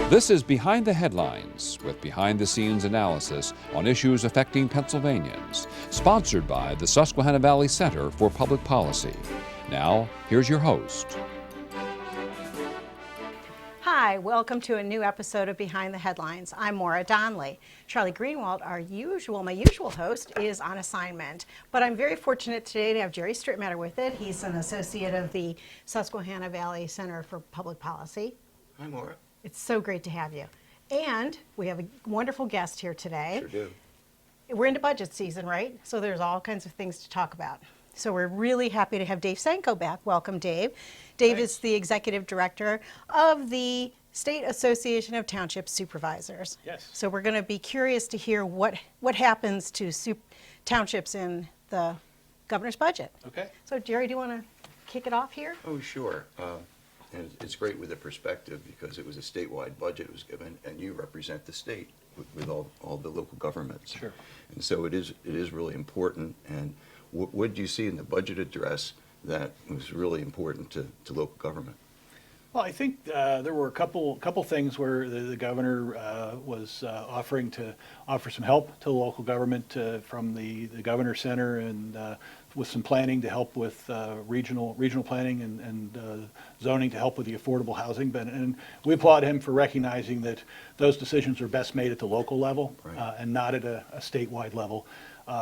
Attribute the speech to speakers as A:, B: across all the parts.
A: This is Behind the Headlines, with behind-the-scenes analysis on issues affecting Pennsylvanians, sponsored by the Susquehanna Valley Center for Public Policy. Now, here's your host.
B: Hi, welcome to a new episode of Behind the Headlines. I'm Maura Donley. Charlie Greenwald, my usual host, is on assignment, but I'm very fortunate today to have Jere Strittmatter with it. He's an associate of the Susquehanna Valley Center for Public Policy.
C: Hi, Maura.
B: It's so great to have you. And we have a wonderful guest here today.
C: Sure do.
B: We're into budget season, right? So there's all kinds of things to talk about. So we're really happy to have Dave Sanko back. Welcome, Dave. Dave is the executive director of the State Association of Township Supervisors.
D: Yes.
B: So we're going to be curious to hear what happens to townships in the governor's budget.
D: Okay.
B: So Jere, do you want to kick it off here?
C: Oh, sure. And it's great with the perspective because it was a statewide budget was given, and you represent the state with all the local governments.
D: Sure.
C: And so it is really important. And what do you see in the budget address that was really important to local government?
D: Well, I think there were a couple things where the governor was offering to offer some help to the local government from the governor center and with some planning to help with regional planning and zoning to help with the affordable housing. And we applaud him for recognizing that those decisions are best made at the local level.
C: Right.
D: And not at a statewide level.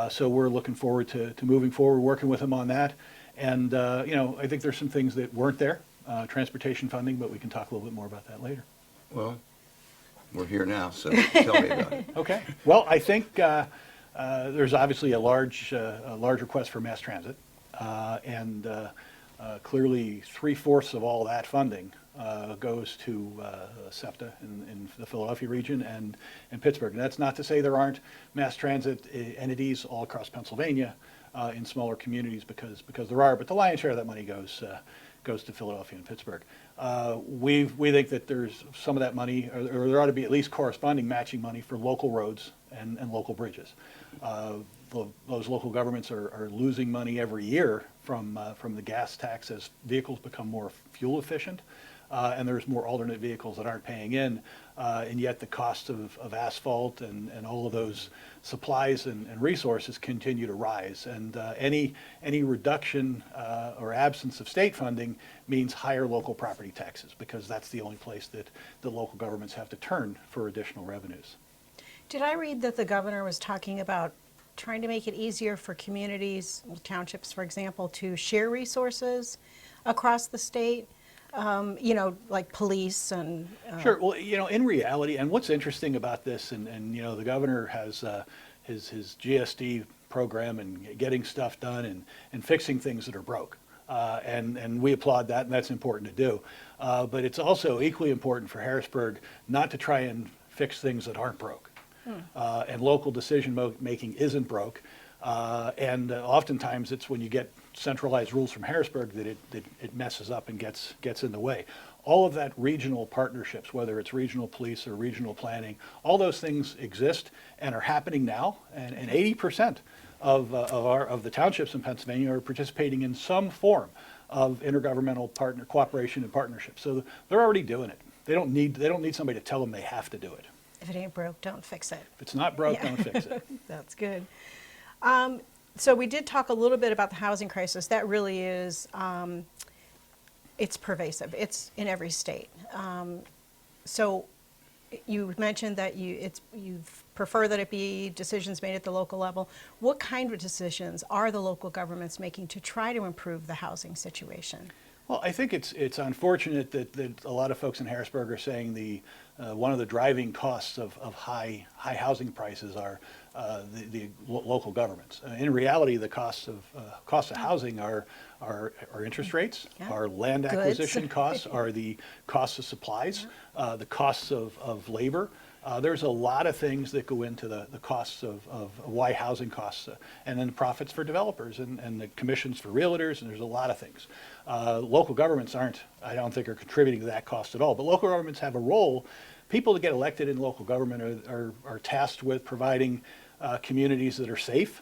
D: So we're looking forward to moving forward, working with him on that. And I think there's some things that weren't there. Transportation funding, but we can talk a little bit more about that later.
C: Well, we're here now, so tell me about it.
D: Okay. Well, I think there's obviously a large request for mass transit, and clearly 3/4 of all that funding goes to SEPTA in the Philadelphia region and Pittsburgh. And that's not to say there aren't mass transit entities all across Pennsylvania in smaller communities because there are, but the lion's share of that money goes to Philadelphia and Pittsburgh. We think that there's some of that money, or there ought to be at least corresponding matching money for local roads and local bridges. Those local governments are losing money every year from the gas tax as vehicles become more fuel efficient, and there's more alternate vehicles that aren't paying in, and yet the cost of asphalt and all of those supplies and resources continue to rise. And any reduction or absence of state funding means higher local property taxes, because that's the only place that the local governments have to turn for additional revenues.
B: Did I read that the governor was talking about trying to make it easier for communities, townships, for example, to share resources across the state? Like police and...
D: Sure. Well, in reality, and what's interesting about this, and the governor has his GSD program and getting stuff done and fixing things that are broke. And we applaud that, and that's important to do. But it's also equally important for Harrisburg not to try and fix things that aren't broke. And local decision making isn't broke. And oftentimes it's when you get centralized rules from Harrisburg that it messes up and gets in the way. All of that regional partnerships, whether it's regional police or regional planning, all those things exist and are happening now. And 80% of the townships in Pennsylvania are participating in some form of intergovernmental cooperation and partnership. So they're already doing it. They don't need somebody to tell them they have to do it.
B: If it ain't broke, don't fix it.
D: If it's not broke, don't fix it.
B: That's good. So we did talk a little bit about the housing crisis. That really is, it's pervasive. It's in every state. So you mentioned that you prefer that it be decisions made at the local level. What kind of decisions are the local governments making to try to improve the housing situation?
D: Well, I think it's unfortunate that a lot of folks in Harrisburg are saying one of the driving costs of high housing prices are the local governments. In reality, the costs of housing are interest rates, are land acquisition costs, are the costs of supplies, the costs of labor. There's a lot of things that go into the costs of why housing costs, and then profits for developers and the commissions for realtors, and there's a lot of things. Local governments I don't think, are contributing to that cost at all, but local governments have a role. People that get elected in local government are tasked with providing communities that are safe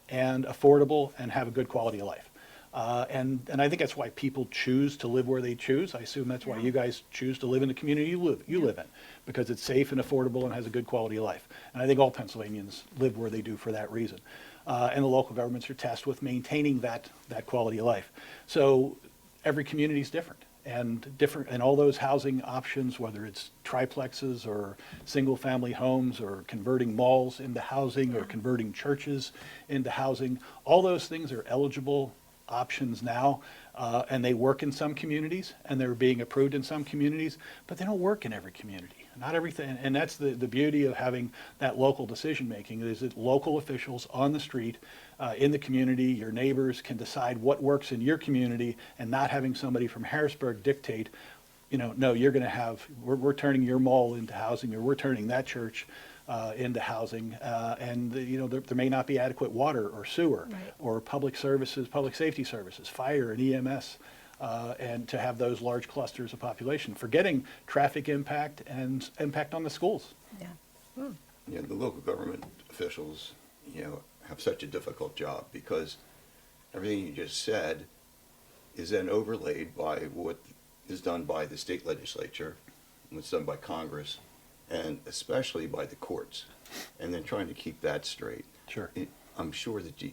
D: and affordable and have a good quality of life. And I think that's why people choose to live where they choose. I assume that's why
B: Yeah.
D: you guys choose to live in the community you live in, because it's safe and affordable and has a good quality of life. And I think all Pennsylvanians live where they do for that reason. And the local governments are tasked with maintaining that quality of life. So every community is different. And all those housing options, whether it's triplexes or single-family homes or converting malls into housing or converting churches into housing, all those things are eligible options now, and they work in some communities, and they're being approved in some communities, but they don't work in every community. Not everything, and that's the beauty of having that local decision-making, is that local officials on the street, in the community, your neighbors can decide what works in your community, and not having somebody from Harrisburg dictate, no, you're going to have, we're turning your mall into housing, or we're turning that church into housing, and there may not be adequate water or sewer,
B: Right.
D: or public services, public safety services, fire and EMS, and to have those large clusters of population, forgetting traffic impact and impact on the schools.
B: Yeah.
C: The local government officials, have such a difficult job, because everything you just said is then overlaid by what is done by the state legislature, what's done by Congress, and especially by the courts, and then trying to keep that straight.
D: Sure.
C: I'm sure that you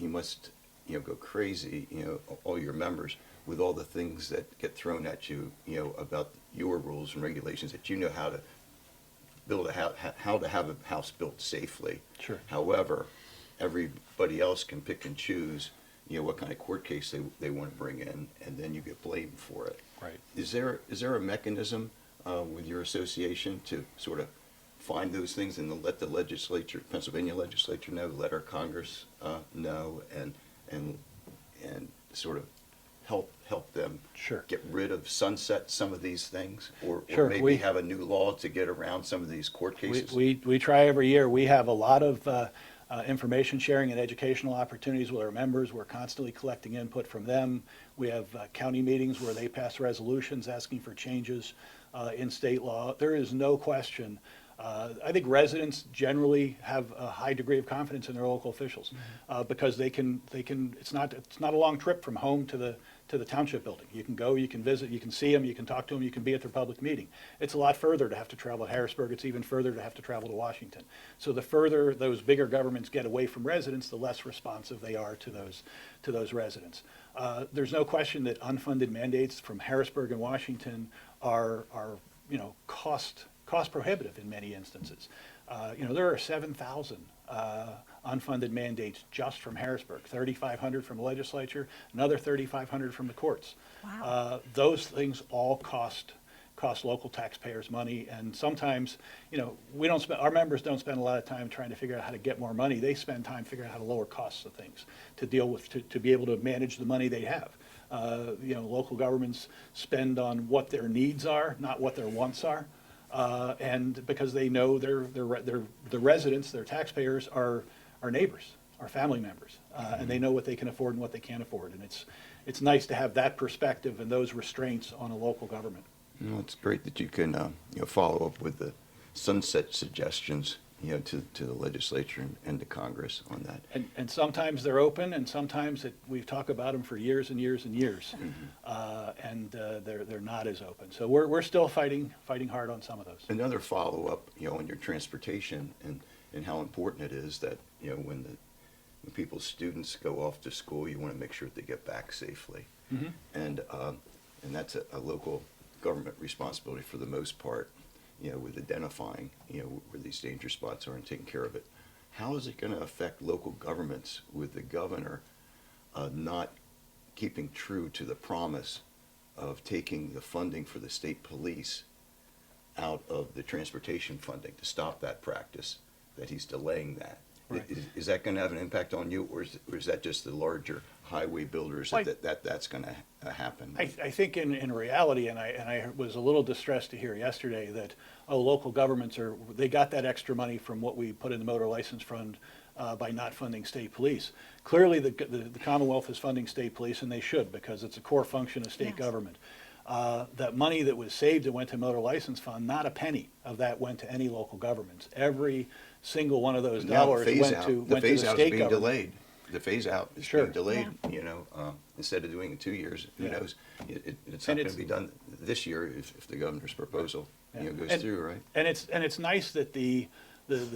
C: must, go crazy, all your members, with all the things that get thrown at you, about your rules and regulations, that how to build how to have a house built safely.
D: Sure.
C: However, everybody else can pick and choose, what kind of court case they want to bring in, and then you get blamed for it.
D: Right.
C: Is there a mechanism with your association to sort of find those things and let the legislature, Pennsylvania legislature know, let our Congress know, and sort of help them
D: Sure.
C: get rid of, sunset some of these things, or
D: Sure,
C: maybe
D: we-
C: have a new law to get around some of these court cases?
D: We try every year. We have a lot of information sharing and educational opportunities with our members. We're constantly collecting input from them. We have county meetings where they pass resolutions asking for changes in state law. There is no question. I think residents generally have a high degree of confidence in their local officials, because they can. It's not a long trip from home to the township building. You can go, you can visit, you can see them, you can talk to them, you can be at their public meeting. It's a lot further to have to travel to Harrisburg. It's even further to have to travel to Washington. So the further those bigger governments get away from residents, the less responsive they are to those residents. There's no question that unfunded mandates from Harrisburg and Washington are cost prohibitive in many instances. There are 7,000 unfunded mandates just from Harrisburg, 3,500 from the legislature, another 3,500 from the courts.
B: Wow.
D: Those things all cost local taxpayers money, and sometimes, our members don't spend a lot of time trying to figure out how to get more money. They spend time figuring out how to lower costs of things, to deal with, to be able to manage the money they have. Local governments spend on what their needs are, not what their wants are. And because they know the residents, their taxpayers are neighbors, are family members, and they know what they can afford and what they can't afford. And it's nice to have that perspective and those restraints on a local government.
C: It's great that you can follow up with the sunset suggestions, to the legislature and to Congress on that.
D: And sometimes they're open, and sometimes we talk about them for years and years and years, and they're not as open. So we're still fighting hard on some of those.
C: Another follow-up, on your transportation and how important it is that, when people's students go off to school, you want to make sure that they get back safely.
D: Mm-hmm.
C: And that's a local government responsibility for the most part, with identifying, where these danger spots are and taking care of it. How is it going to affect local governments with the governor not keeping true to the promise of taking the funding for the state police out of the transportation funding to stop that practice, that he's delaying that?
D: Right.
C: Is that going to have an impact on you, or is that just the larger highway builders that's going to happen?
D: I think in reality, and I was a little distressed to hear yesterday that, local governments they got that extra money from what we put in the motor license fund by not funding state police. Clearly, the Commonwealth is funding state police, and they should, because it's a core function of state
B: Yes.
D: government. That money that was saved that went to motor license fund, not a penny of that went to any local governments. Every single one of those
C: Now,
D: dollars went to the
C: phase-out is
D: state
C: being
D: government.
C: delayed. the phase out is
D: Sure.
C: being delayed, instead of doing it 2 years, who
D: Yeah.
C: knows? It's
D: And
C: not going
D: it's-
C: to be done this year if the governor's proposal,
D: Yeah.
C: goes
D: And-
C: through, right?
D: And it's nice that the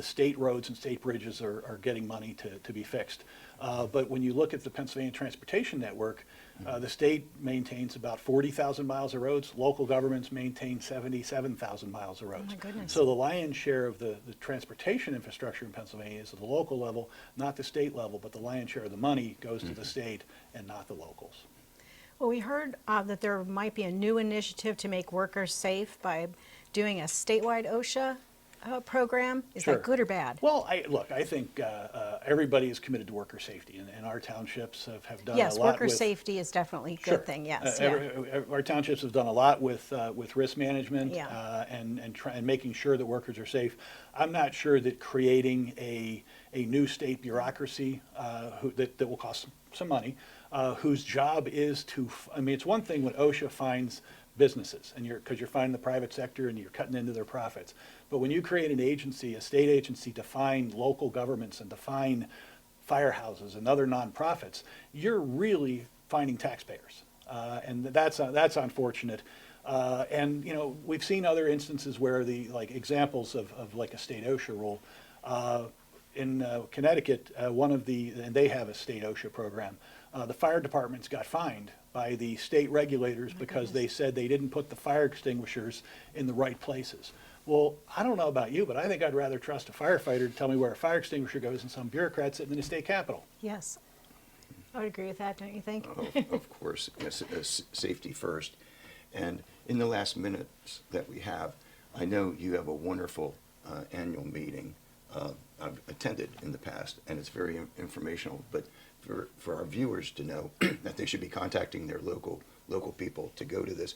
D: state roads and state bridges are getting money to be fixed. But when you look at the Pennsylvania Transportation Network, the state maintains about 40,000 miles of roads. Local governments maintain 77,000 miles of roads.
B: my goodness.
D: So the lion's share of the transportation infrastructure in Pennsylvania is at the local level, not the state level, but the lion's share of the money goes to the state and not the locals.
B: Well, we heard that there might be a new initiative to make workers safe by doing a statewide OSHA program. Is
D: Sure.
B: that good or bad?
D: Well, I think everybody is committed to worker safety, and our townships have done
B: Yes,
D: a lot
B: worker
D: with...
B: safety is definitely a
D: Sure.
B: good thing, yes.
D: Our townships have done a lot with risk management
B: Yeah.
D: and making sure that workers are safe. I'm not sure that creating a new state bureaucracy that will cost some money, whose job is to, it's one thing when OSHA finds businesses, and because you're finding the private sector and you're cutting into their profits. But when you create an agency, a state agency, to find local governments and to find firehouses and other nonprofits, you're really finding taxpayers, and that's unfortunate. And we've seen other instances where examples of like a state OSHA rule. In Connecticut, and they have a state OSHA program. The fire departments got fined by the state regulators because they said they didn't put the fire extinguishers in the right places. Well, I don't know about you, but I think I'd rather trust a firefighter to tell me where a fire extinguisher goes than some bureaucrat sitting in the state capitol.
B: Yes. I would agree with that, don't you think?
C: Of course, safety first. And in the last minutes that we have, I know you have a wonderful annual meeting. I've attended in the past, and it's very informational. But for our viewers to know that they should be contacting their local people to go to this.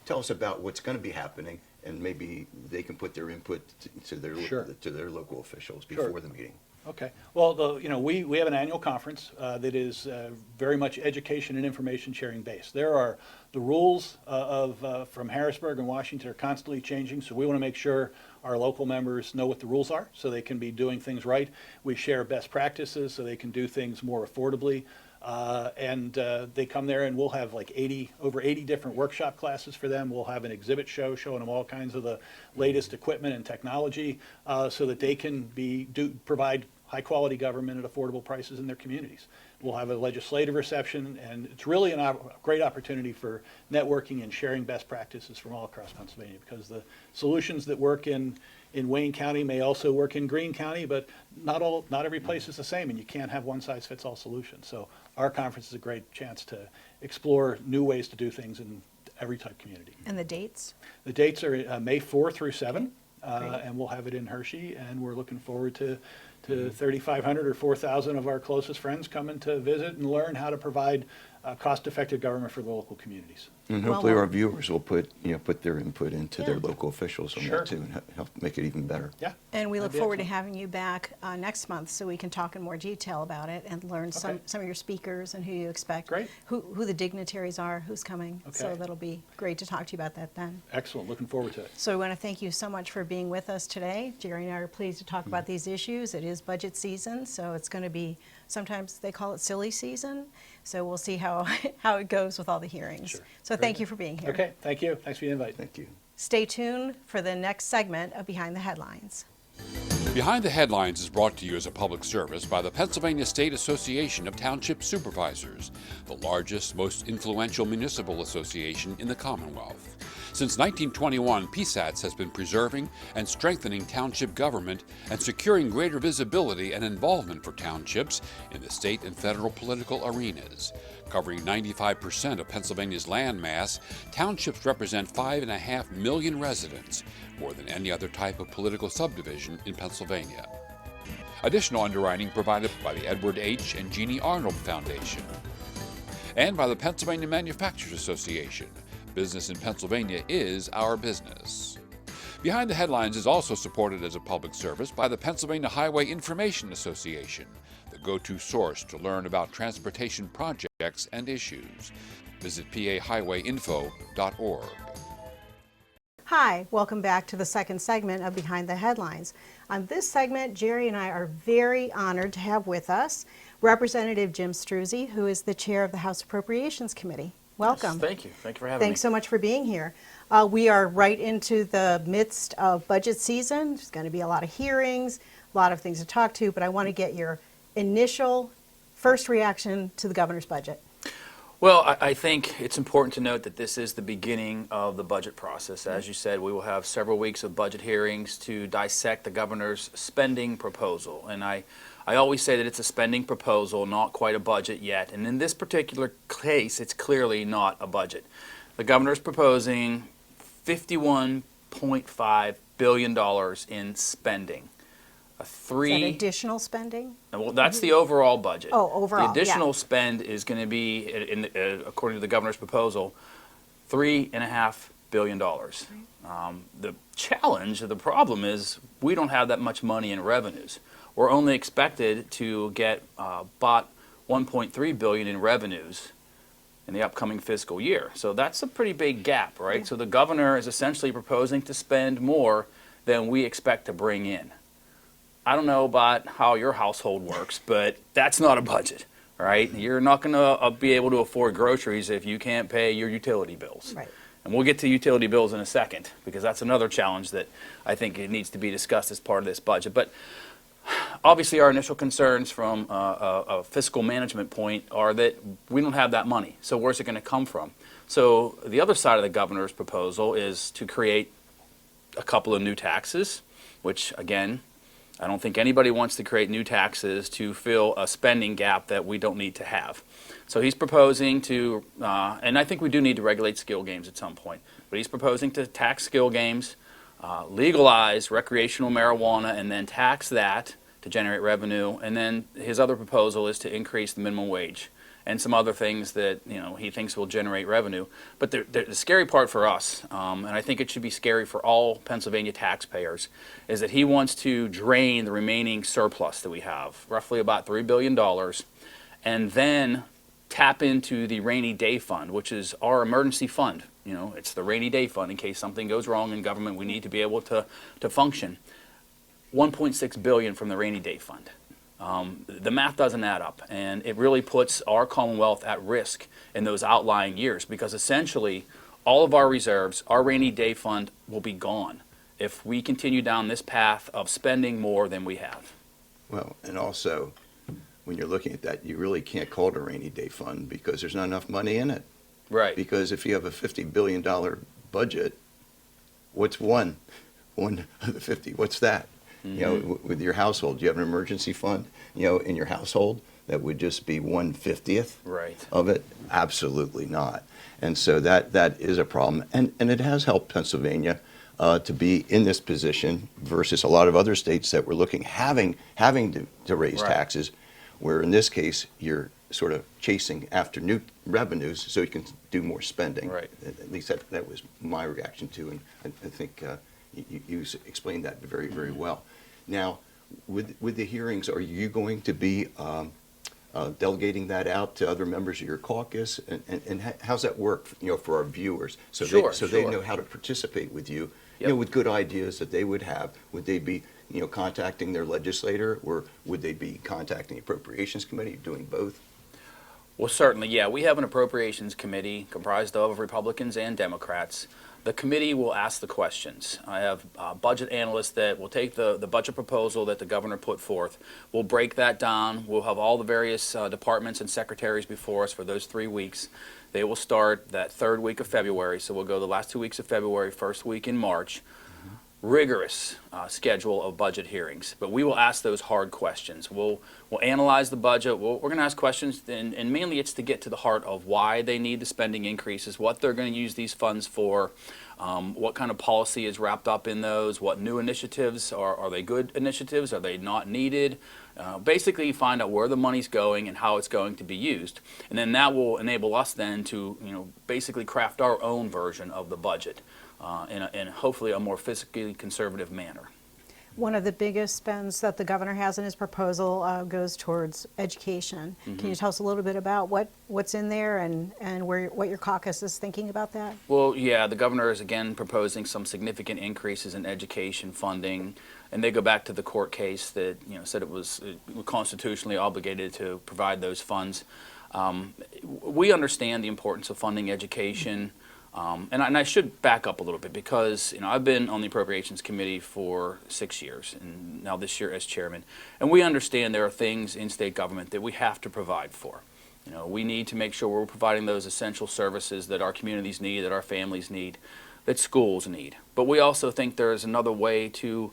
C: Tell us about what's going to be happening, and maybe they can put their input to their
D: Sure.
C: to their local officials
D: Sure.
C: before the meeting.
D: Okay. Well, we have an annual conference that is very much education and information sharing based. There are the rules from Harrisburg and Washington are constantly changing, so we want to make sure our local members know what the rules are so they can be doing things right. We share best practices so they can do things more affordably. And they come there, and we'll have over 80 different workshop classes for them. We'll have an exhibit show showing them all kinds of the latest equipment and technology so that they can provide high-quality government at affordable prices in their communities. We'll have a legislative reception, and it's really a great opportunity for networking and sharing best practices from all across Pennsylvania, because the solutions that work in Wayne County may also work in Greene County, but not every place is the same, and you can't have one-size-fits-all solution. So our conference is a great chance to explore new ways to do things in every type community.
B: And the dates?
D: The dates are May 4 through 7,
B: Great.
D: and we'll have it in Hershey, and we're looking forward to 3,500 or 4,000 of our closest friends coming to visit and learn how to provide cost-effective government for the local communities.
C: And
B: Well,
C: hopefully
B: well-
C: our viewers will put their input into their
B: Yeah.
C: local officials on
D: Sure.
C: that too, and help make it even better.
D: Yeah.
B: And we look
D: that'd be
B: forward to
D: excellent.
B: having you back next month so we can talk in more detail about it and learn some
D: Okay.
B: of your speakers and who you expect.
D: Great.
B: Who the dignitaries are, who's coming. So
D: Okay.
B: that'll be great to talk to you about that then.
D: Excellent. Looking forward to it.
B: So we want to thank you so much for being with us today. Jerry and I are pleased to talk about these issues. It is budget season, so it's going to be, sometimes they call it silly season. So we'll see how it goes with all the hearings.
D: Sure.
B: So
D: Very
B: thank
D: good.
B: you for being here.
D: Okay. Thank you. Thanks for the invite.
C: Thank you.
B: Stay tuned for the next segment of Behind the Headlines.
A: Behind the Headlines is brought to you as a public service by the Pennsylvania State Association of Township Supervisors, the largest, most influential municipal association in the Commonwealth. Since 1921, PSATS has been preserving and strengthening township government and securing greater visibility and involvement for townships in the state and federal political arenas. Covering 95% of Pennsylvania's land mass, townships represent 5.5 million residents, more than any other type of political subdivision in Pennsylvania. Additional underwriting provided by the Edward H. and Jeannie Arnold Foundation and by the Pennsylvania Manufacturers Association. Business in Pennsylvania is our business. Behind the Headlines is also supported as a public service by the Pennsylvania Highway Information Association, the go-to source to learn about transportation projects and issues. Visit pahighwayinfo.org.
B: Hi, welcome back to the second segment of Behind the Headlines. On this segment, Jerry and I are very honored to have with us Representative Jim Struzzi, who is the chair of the House Appropriations Committee. Welcome.
E: Yes, thank you. Thank you for having me.
B: Thanks so much for being here. We are right into the midst of budget season. There's going to be a lot of hearings, a lot of things to talk to, but I want to get your initial first reaction to the governor's budget.
E: Well, I think it's important to note that this is the beginning of the budget process. As you said, we will have several weeks of budget hearings to dissect the governor's spending proposal. And I always say that it's a spending proposal, not quite a budget yet. And in this particular case, it's clearly not a budget. The governor's proposing $51.5 billion in spending.
B: Is that additional spending?
E: Well, that's the overall budget.
B: Oh, overall,
E: the additional
B: yeah.
E: spend is going to be, according to the governor's proposal, $3.5 billion. The challenge, or the problem is, we don't have that much money in revenues. We're only expected to get about $1.3 billion in revenues in the upcoming fiscal year. So that's a pretty big gap, right? Yeah. So the governor is essentially proposing to spend more than we expect to bring in. I don't know about how your household works, but that's not a budget, right? You're not going to be able to afford groceries if you can't pay your utility bills.
B: Right.
E: And we'll get to utility bills in a second, because that's another challenge that I think it needs to be discussed as part of this budget. But obviously our initial concerns from a fiscal management point are that we don't have that money. So where's it going to come from? So the other side of the governor's proposal is to create a couple of new taxes, which, again, I don't think anybody wants to create new taxes to fill a spending gap that we don't need to have. So he's proposing to, and I think we do need to regulate skill games at some point, but he's proposing to tax skill games, legalize recreational marijuana, and then tax that to generate revenue. And then his other proposal is to increase the minimum wage and some other things that he thinks will generate revenue. But the scary part for us, and I think it should be scary for all Pennsylvania taxpayers, is that he wants to drain the remaining surplus that we have, roughly about $3 billion, and then tap into the rainy day fund, which is our emergency fund. It's the rainy day fund in case something goes wrong in government. We need to be able to function. $1.6 billion from the rainy day fund. The math doesn't add up, and it really puts our Commonwealth at risk in those outlying years, because essentially all of our reserves, our rainy day fund, will be gone if we continue down this path of spending more than we have.
C: Well, and also, when you're looking at that, you really can't call it a rainy day fund because there's not enough money in it.
E: Right.
C: Because if you have a $50 billion budget, what's one of the 50? What's that?
E: Mm-hmm.
C: With your household, do you have an emergency fund, in your household that would just be 1/50th
E: Right.
C: of it? Absolutely not. And so that is a problem. And it has helped Pennsylvania to be in this position versus a lot of other states that were having to raise
E: Right.
C: taxes, where in this case you're sort of chasing after new revenues so you can do more spending.
E: Right.
C: At least that was my reaction to, and I think you explained that very, very well. Now, with the hearings, are you going to be delegating that out to other members of your caucus? And how's that work, for our viewers? So they know how to participate with you,
E: Yep.
C: with good ideas that they would have. Would they be, contacting their legislator, or would they be contacting the Appropriations Committee, doing both?
E: Well, certainly, yeah. We have an Appropriations Committee comprised of Republicans and Democrats. The committee will ask the questions. I have budget analysts that will take the budget proposal that the governor put forth. We'll break that down. We'll have all the various departments and secretaries before us for those 3 weeks. They will start that third week of February, so we'll go the last 2 weeks of February, first week in March. Rigorous schedule of budget hearings, but we will ask those hard questions. We'll analyze the budget. We're going to ask questions, and mainly it's to get to the heart of why they need the spending increases, what they're going to use these funds for, what kind of policy is wrapped up in those, what new initiatives, are they good initiatives, are they not needed? Basically find out where the money's going and how it's going to be used, and then that will enable us then to basically craft our own version of the budget. In hopefully a more fiscally conservative manner.
B: One of the biggest spends that the governor has in his proposal goes towards education.
E: Mm-hmm.
B: Can you tell us a little bit about what's in there and what your caucus is thinking about that?
E: Well, yeah, the governor is again proposing some significant increases in education funding. and they go back to the court case that said it was constitutionally obligated to provide those funds. We understand the importance of funding education, and I should back up a little bit because I've been on the Appropriations Committee for 6 years, and now this year as chairman, and we understand there are things in state government that we have to provide for. We need to make sure we're providing those essential services that our communities need, that our families need, that schools need. But we also think there is another way to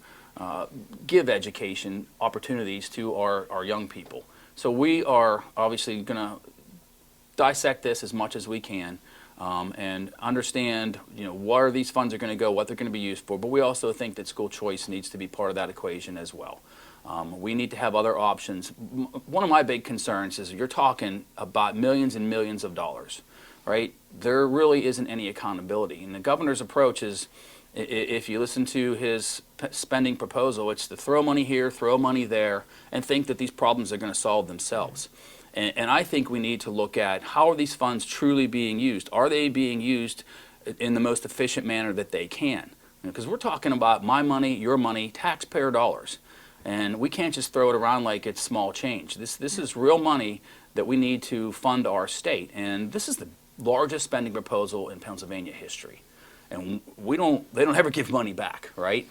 E: give education opportunities to our young people. So we are obviously going to dissect this as much as we can and understand where these funds are going to go, what they're going to be used for. But we also think that school choice needs to be part of that equation as well. We need to have other options. One of my big concerns is you're talking about millions and millions of dollars, right? There really isn't any accountability. And the governor's approach is, if you listen to his spending proposal, it's to throw money here, throw money there, and think that these problems are going to solve themselves. And I think we need to look at how are these funds truly being used? Are they being used in the most efficient manner that they can? Because we're talking about my money, your money, taxpayer dollars. And we can't just throw it around like it's small change. This is real money that we need to fund our state. And this is the largest spending proposal in Pennsylvania history. And they don't ever give money back, right?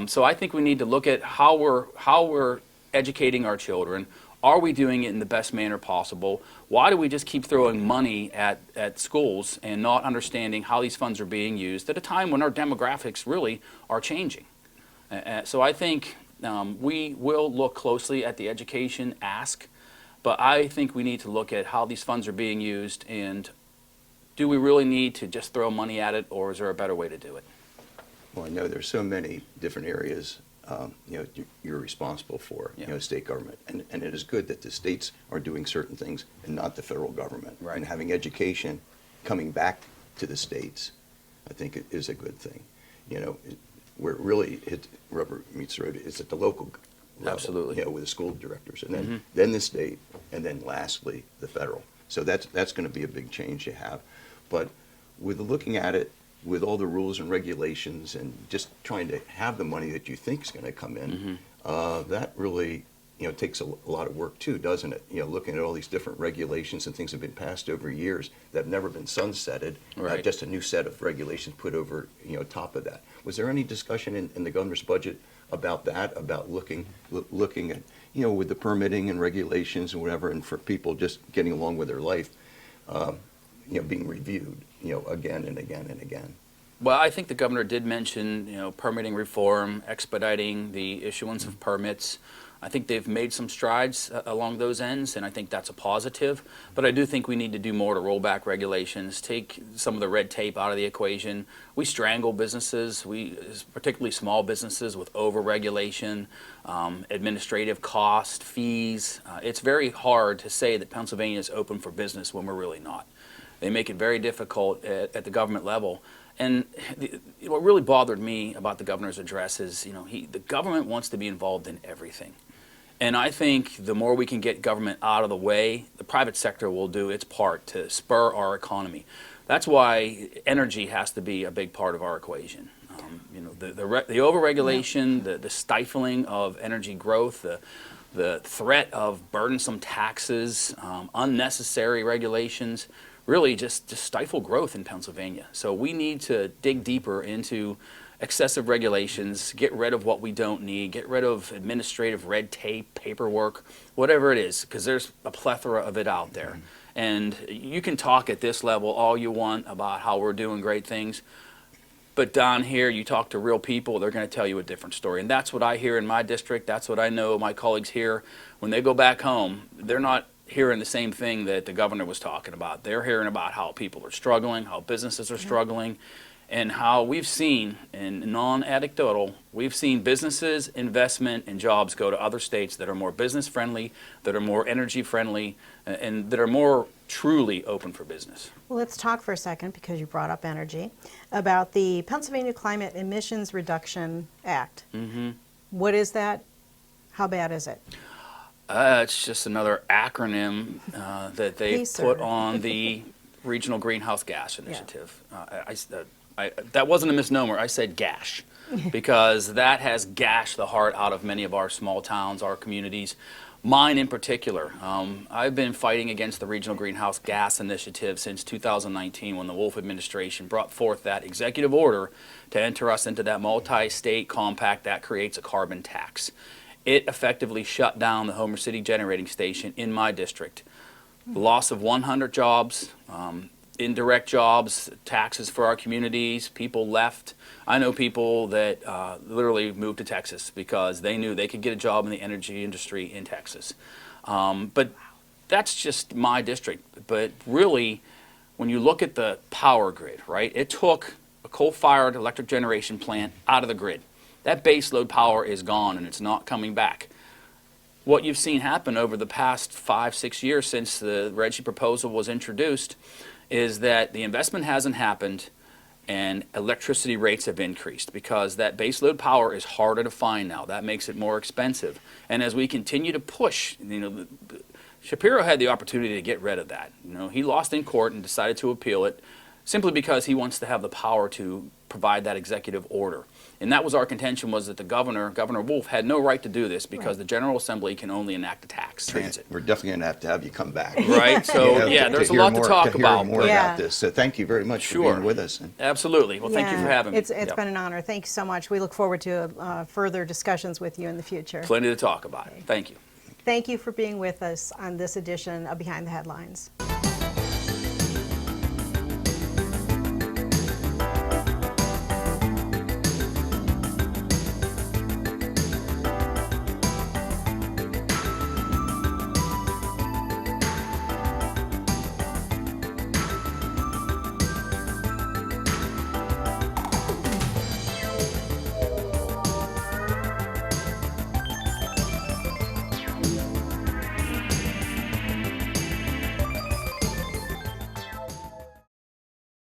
E: So I think we need to look at how we're educating our children. Are we doing it in the best manner possible? Why do we just keep throwing money at schools and not understanding how these funds are being used at a time when our demographics really are changing? So I think we will look closely at the education ask, but I think we need to look at how these funds are being used, and do we really need to just throw money at it, or is there a better way to do it?
C: Well, I know there's so many different areas you're responsible for, state government, and it is good that the states are doing certain things and not the federal government.
E: Right.
C: And having education coming back to the states, I think it is a good thing. Where it really rubber meets the road is at the local level.
E: Absolutely.
C: With the school directors, and then the state, and then lastly the federal. So that's going to be a big change to have. But with looking at it with all the rules and regulations and just trying to have the money that you think is going to come in, that really takes a lot of work too, doesn't it? Looking at all these different regulations and things that have been passed over years that have never been sunsetted,
E: right.
C: Just a new set of regulations put over top of that. Was there any discussion in the governor's budget about that, about looking at with the permitting and regulations and whatever, and for people just getting along with their life, being reviewed again and again and again?
E: Well, I think the governor did mention permitting reform, expediting the issuance of permits. I think they've made some strides along those ends, and I think that's a positive. But I do think we need to do more to roll back regulations, take some of the red tape out of the equation. We strangle businesses, particularly small businesses, with over-regulation, administrative cost, fees. It's very hard to say that Pennsylvania is open for business when we're really not. They make it very difficult at the government level. And what really bothered me about the governor's address is, the government wants to be involved in everything. And I think the more we can get government out of the way, the private sector will do its part to spur our economy. That's why energy has to be a big part of our equation. The over-regulation, the stifling of energy growth, the threat of burdensome taxes, unnecessary regulations, really just stifle growth in Pennsylvania. So we need to dig deeper into excessive regulations, get rid of what we don't need, get rid of administrative red tape, paperwork, whatever it is, because there's a plethora of it out there. And you can talk at this level all you want about how we're doing great things, but down here you talk to real people, they're going to tell you a different story. And that's what I hear in my district, that's what I know my colleagues hear. When they go back home, they're not hearing the same thing that the governor was talking about. They're hearing about how people are struggling, how businesses are struggling, and how we've seen, in non-anecdotal, we've seen businesses, investment, and jobs go to other states that are more business-friendly, that are more energy-friendly, and that are more truly open for business.
B: Well, let's talk for a second, because you brought up energy, about the Pennsylvania Climate Emissions Reduction Act. What is that? How bad is it?
E: It's just another acronym that they
B: Pacer.
E: put on the Regional Greenhouse Gas Initiative. that wasn't a misnomer. I said gash, because that has gashed the heart out of many of our small towns, our communities. Mine in particular. I've been fighting against the Regional Greenhouse Gas Initiative since 2019, when the Wolf administration brought forth that executive order to enter us into that multi-state compact that creates a carbon tax. It effectively shut down the Homer City Generating Station in my district. The loss of 100 jobs, indirect jobs, taxes for our communities, people left. I know people that literally moved to Texas because they knew they could get a job in the energy industry in Texas. But that's just my district. But really, when you look at the power grid, right, it took a coal-fired electric generation plant out of the grid. That baseload power is gone and it's not coming back. What you've seen happen over the past 5-6 years since the Red Sheet proposal was introduced is that the investment hasn't happened and electricity rates have increased because that baseload power is harder to find now. That makes it more expensive. And as we continue to push, Shapiro had the opportunity to get rid of that. He lost in court and decided to appeal it simply because he wants to have the power to provide that executive order. And that was our contention, was that the Governor Wolf, had no right to do this because the General Assembly can only enact a tax, transit.
C: We're definitely going to have you come back.
E: Right? So, there's a lot to talk about.
C: More about this. So thank you very much for being with us.
E: Absolutely. Well, thank you for having me.
B: It's been an honor. Thank you so much. We look forward to further discussions with you in the future.
E: Plenty to talk about. Thank you.
B: Thank you for being with us on this edition of Behind the Headlines.